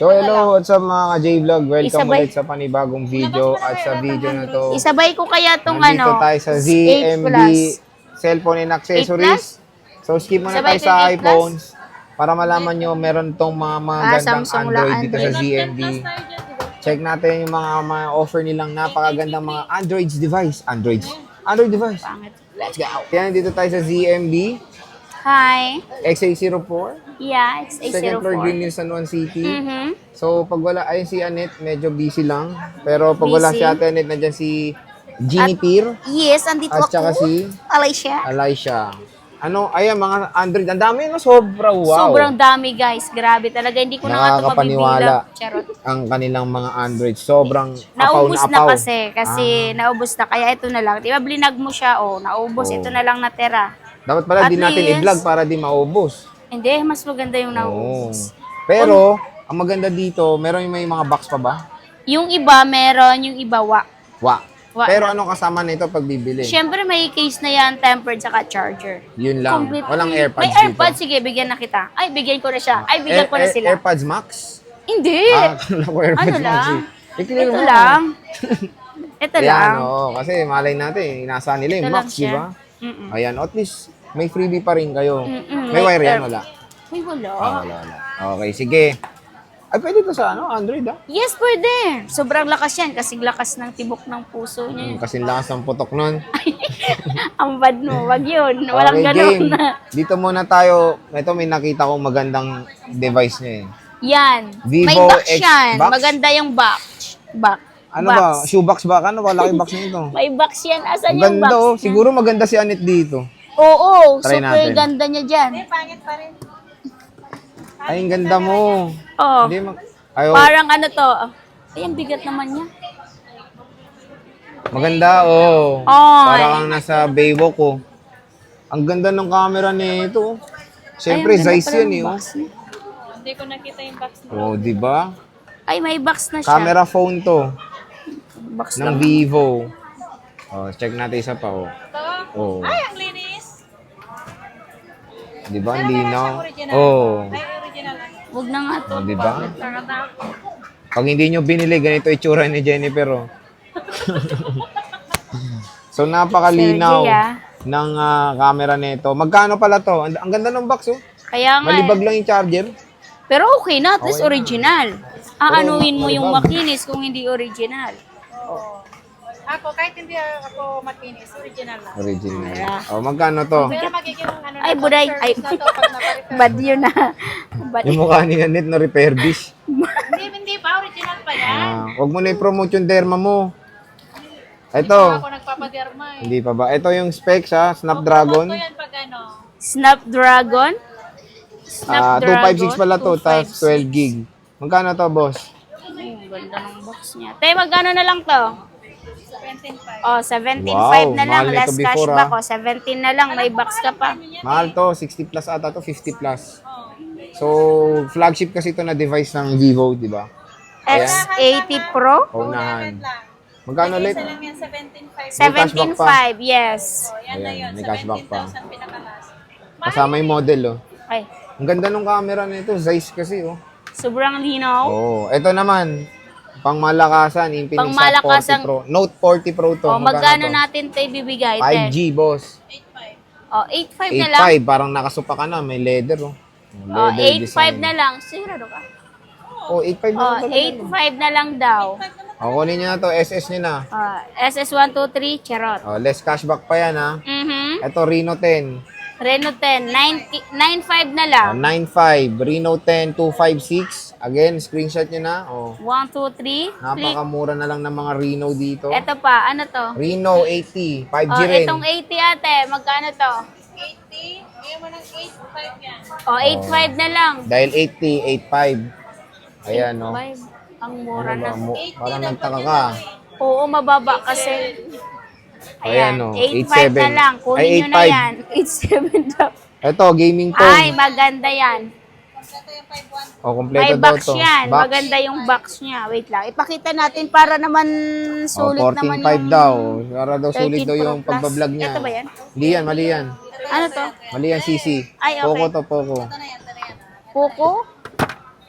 So hello, what's up mga J-Vlog? Welcome ulit sa panibagong video. At sa video na to, isabay ko kaya tong nandito tayo sa ZMB Cellphone and Accessories. So skip muna tayo sa iPhones para malaman nyo meron tong mga gandang Android dito sa ZMB. Check natin yung mga offer nilang napakagandang mga Android device. Android device. Let's go. Yan, dito tayo sa ZMB. Hi. XA04. Yeah, XA04. Second floor, Green Hills, San Juan City. So, pag wala, ayun si Annette, medyo busy lang. Pero pag wala si Ate Annette, nandiyan si Jeannie Peer. Yes, andito at ako. At saka si Alicia. Ano, ayan, mga Android. Ang dami, no? Sobra, wow. Sobrang dami, guys. Grabe talaga. Hindi ko na nga ito mabibilang. Charot. Ang kanilang mga Android. Sobrang naubos apaw na apaw. Kasi naubos na. Kaya ito na lang. Di ba, blinag mo siya, naubos. Ito na lang natira. Dapat pala, di natin i-vlog para di maubos. Hindi, mas maganda yung naubos. Pero, ang maganda dito, meron may mga box pa ba? Yung iba, meron. Yung iba, Pero anong kasama nito pag bibili? Siyempre, may case na yan, tempered, saka charger. Yun lang. Walang AirPods dito. May AirPods, sige, bigyan na kita. Ay, bigyan ko na siya. Ay, bigyan ko na sila. AirPods Max? Hindi. Akala ko AirPods Ano Max. lang? Ito lang. Ito lang. Kasi malay natin, inasa nila yung Max, di ba? Ayan, at least may freebie pa rin kayo. May wire yan, wala? May wala. Wala. Okay, sige. Ay, pwede to sa Android, ah? Yes, pwede. Sobrang lakas yan. Kasing lakas ng tibok ng puso niya. Kasing lakas ng putok nun. Ang bad mo. Wag yun. Walang game. ganun. Dito muna tayo. Ito, may nakita kong magandang device niya eh. Yan. Vivo May box X yan. box? Maganda yung box. Ano ba? Shoebox ba? Ano ba? Laki box nito. May box yan. Asan Ang yung ganda, box? Siguro maganda si Annette dito. Oo. Try Super natin. ganda niya dyan. Pangit pa rin. Ay, ang ganda mo. Oh. Hindi Ayaw. Parang ano to. Ay, ang bigat naman niya. Maganda, oh. Oy. Parang nasa Baywalk, oh. Ang ganda ng camera nito. Siyempre, Ay, ang ganda Zeiss pala yan, ng eh, oh. box niya. Hindi ko nakita yung box na. Oh, di ba? Ay, may box na siya. Camera phone to. Box Ng lang. Vivo. Oh, check natin isa pa, oh. Ito. Oh. Ay, ang linis. Di ba? Ang Pero meron linaw. siyang original. Oh. Ay, original. Huwag na nga to. Oh, di ba? Takata. Pag hindi nyo binili, ganito itsura ni Jennifer, oh. So, napakalinaw Sergey, ng camera nito. Magkano pala to? Ang ganda ng box, oh. Kaya nga. Malibag lang yung charger. Pero okay na, at least Okay na. original. Aanuhin mo yung malibag. makinis kung hindi original. Ako, kahit hindi ako makinis, original lang. Original. Oh, magkano to? Pero magiging ano Ay, na to, buday. service Ay, na to pag naparepair. bad yun na. Bad. Yung mukha ni Annette na repairbish. Hindi pa, original pa yan. Huwag mo na i-promote yung derma mo. Ito. Ako nagpapaderma eh. Hindi pa ba? Ito yung specs, ha? Snapdragon. Promote ko yan pag ano. Snapdragon? 256 pala to, tapos 12 gig. Magkano to, boss? Ay, ang ganda ng box niya. Tayo, magkano na lang to? 17.5. Oh, 17.5 Wow, na lang. mahal nito Last before, cashback. Oh, 17 na lang. May box ka pa. Mahal to, 60 plus ata to, 50 plus. So, flagship kasi ito na device ng Vivo, di ba? X80 Pro? Unahan. Magkano ulit? Isa lang yan, 17.5. 17.5 17.5, yes. Oh, yan na Ayan, yun. may cashback pa. 17,000 pinakalas. Kasama yung model, oh. Ay, Ang ganda ng camera nito, Zeiss kasi, oh. sobrang linaw. Oh, ito naman, pangmalakasan, Infinix Hot 40 Pangmalakasan- Pro. Note 40 Pro to. Oh, magkano to? natin tayo bibigay? 5G, boss. 8.5. Oh, 8.5 na lang. 8.5, parang nakasupa ka na, may leather, oh. Oh, Leather 8.5 design. na lang. Sigurado ka? Oh, 8.5 na Oh, lang talaga. 8.5 na lang daw. Oh, kunin nyo na to, SS nyo na. SS123, charot. Oh, less cashback pa yan, ha. Mhm. Ito, Reno 10. Reno 10, 9.5 na lang. 9.5, Reno 10, 256. Again, screenshot nyo na. Oh, 1, 2, 3. napakamura na lang ng mga Reno dito. Ito pa, ano to? Reno 80, 5G Oh, rin. itong 80 ate, magkano to? 80. Ngayon mo ng 8.5 yan. Oh, 8.5 na lang. Dahil 80, 8.5. Ayan, no. 5. Ang mura Ano ba, na. parang nagtaka ka. Oo, mababa kasi. Ayan, Ayan, no. 8.5 na 8.7. lang. Kunin Ay, nyo na 8.5. yan. 8.7 daw. Ito, gaming Ay, phone. maganda yan. Ito yung 5.1. Oh, May kompleto daw box to. yan. Box. Maganda yung box niya. Wait lang. Ipakita natin para naman Oh, sulit naman 14.5 yung... daw. Para daw 13 sulit daw Pro yung Plus. pagbablog niya. Ito ba yan? Hindi yan, mali yan. Ano to? Mali yan, CC. Ay, okay. Poco to, Poco. Ito na yan, ito na yan. Poco?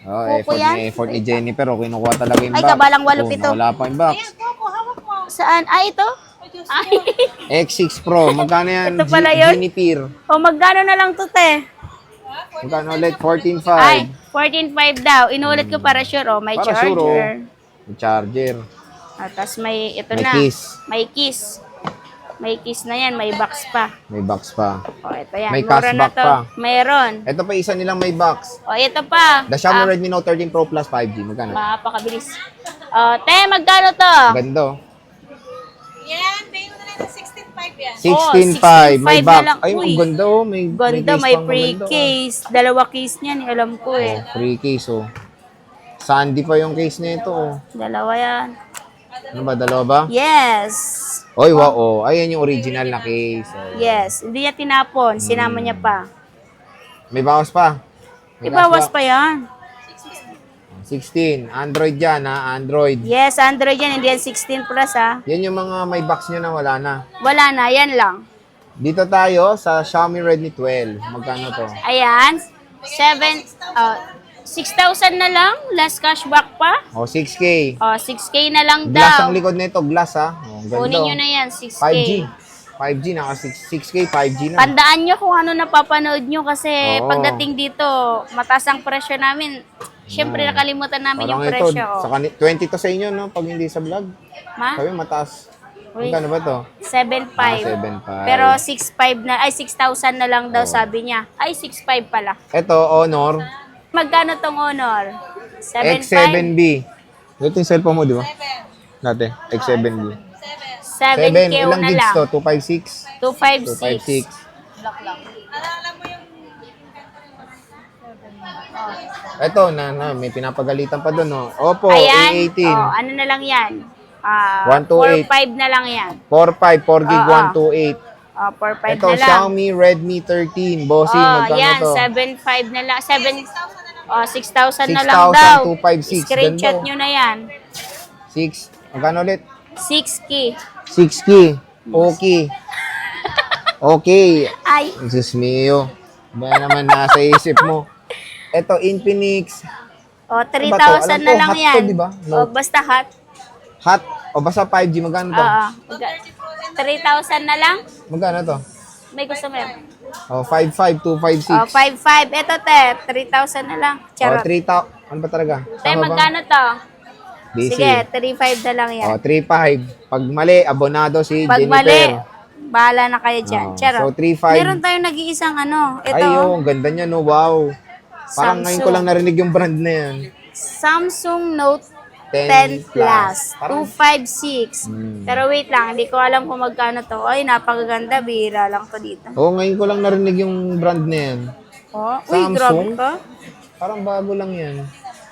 Oh, Poco yan? effort ni Jennifer. O, kinukuha talaga yung Ay, box. kabalang 8 Oh, ito. wala pa yung box. Coco, hawak mo. Saan? Ah, ito? Ay, X6 Pro. Magkano yan? Ito pala yun? Jennifer. o magkano na lang to, te? Magkano ulit? 14.5. Ay, 14.5 daw. Inulit ko para sure, oh. May Para charger. sure, oh. May charger. Tapos may, ito May na. case. May kiss. May kiss na yan. May box pa. May box pa. O, ito yan. May Mura na cashback to. pa. Mayroon. Ito pa isa nilang may box. O, ito pa. The Xiaomi Redmi Note 13 Pro Plus 5G. Magkano? Mapakabilis. O, te, magkano to? Ganda, oh. Yan, bayo na rin ng 16.5 yan. 16.5. May 16.5 box. na lang. Ay, Uy. ang ganda, oh. May Ganda, case may pang free maganda, oh. case. Dalawa case niyan, alam ko eh. Free case, oh. Sandy pa yung case nito, oh. Dalawa yan. Ano ba, dalawa ba? Yes. Oy, wow, oh. Ayan yung original na case. Oh. Yes. Hindi niya tinapon. Sinama niya pa. May bawas pa. May Ibawas cashback. pa yan. 16. Android yan, ha? Android. Yes, Android yan. Hindi yan 16 plus ha. Yan yung mga may box nyo na wala na. Wala na. Yan lang. Dito tayo sa Xiaomi Redmi 12. Magkano to? Ayan. 6,000 na lang. Last cashback pa. Oh, 6K. O, 6K na lang Glass daw. ang likod nito. Glass, ha? Oh, ganda. Kunin nyo oh. na yan. 6K. 5G. 5G, naka 6K, 5G na. Tandaan nyo kung ano napapanood nyo kasi Oo. pagdating dito, mataas ang presyo namin. Siyempre, nakalimutan namin yung Parang ito, presyo. sa 20 to sa inyo, no? Pag hindi sa vlog. Ma? Sabi, mataas. Uy. Magkano ba to? 7,500. 7,500. Pero 6,500 na, ay 6,000 na lang daw sabi niya. Ay, 6,500 pala. Ito, Honor. Magkano tong Honor? 7,500? X7B. Ito yung cellphone mo, di ba? Dati, X7B. 7K Ilang na gigs lang. to? 256? 256. 256. Alam mo yung Ito, may pinapagalitan pa doon, no? Oppo, Ayan. A18. Oh, ano na lang yan? 128. 4,500 na lang yan. 4.5, 4 gig, Oo. 128. 4,500 Ito, na lang. Xiaomi Redmi 13. Bossing, Oh, magkano yan, to? 7,500 na lang. 6,000 na 6,000, lang daw. 256. Screenshot Ganda. nyo na yan. 6. Magkano ulit? 6K. 6K. Okay. Okay. Ay, Diyos mio. Ba naman nasa isip mo? Ito, Infinix. oh, Ano ba to? 3,000 Alam na ko, lang hot to, yan. di ba? Oh, basta hot. Hot. O basta 5G. Magkano to? Oo. 3,000 na lang. Magkano to? May gusto mo yan. O, 5.5, 256. Oh, 5,500. Ito, te. 3,000 na lang. O, Charot. 3,000. Ano ba talaga? Te, Tama ba? magkano to? Busy. Sige, 3,500 na lang yan. O, 3.5. Pag mali, abonado si Pag Jennifer. mali, bahala na kayo dyan. Oh, Charot. so, 3,500. Meron tayong nag-iisang ano. Ito, Ay, oh, ang ganda niya, no? Wow. Parang ngayon ko Samsung. lang narinig yung brand na yan. Samsung Note 10 10 Plus. Parang- 256. Pero wait lang, hindi ko alam kung magkano to. Ay, napakaganda. Bihira lang to dito. Oo, ngayon ko lang narinig yung brand na yan. Oh, uy, Samsung? grabe ka. Parang bago lang yan.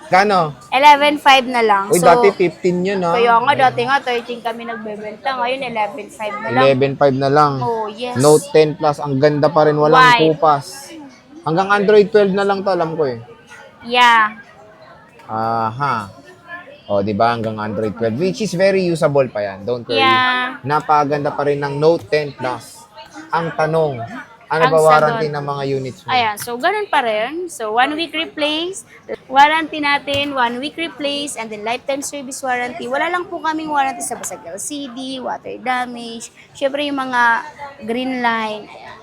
Kano? 11,500 na lang. Uy, So, dati 15 yun, ha? kaya nga, dati nga 13 kami nagbebenta. Ngayon, 11,500 na lang. 11.5 na lang. Oh, yes. Note 10 Plus, ang ganda pa rin, walang White. kupas. Hanggang Android 12 na lang to, alam ko eh. Yeah. Aha. O, di ba? Hanggang Android 12, which is very usable pa yan. Don't worry. Yeah. Napaganda pa rin ng Note 10 Plus. Ang tanong, ano Ang ba warranty sagot. ng mga units mo? Ayan, so ganun pa rin. So, 1 week replace, warranty natin, 1 week replace, and then lifetime service warranty. Wala lang po kaming warranty sa basag LCD, water damage, syempre yung mga green line. Ayan.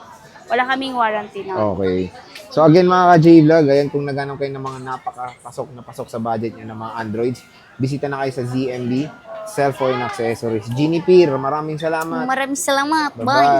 Wala kaming warranty na. Okay. So again mga ka-J-Vlog, ayan kung naghanap kayo ng mga napaka-pasok na pasok sa budget nyo ng mga Androids, bisita na kayo sa ZMB, Cellphone Accessories. Jennifer, maraming salamat. Maraming salamat. Bye-bye. Bye.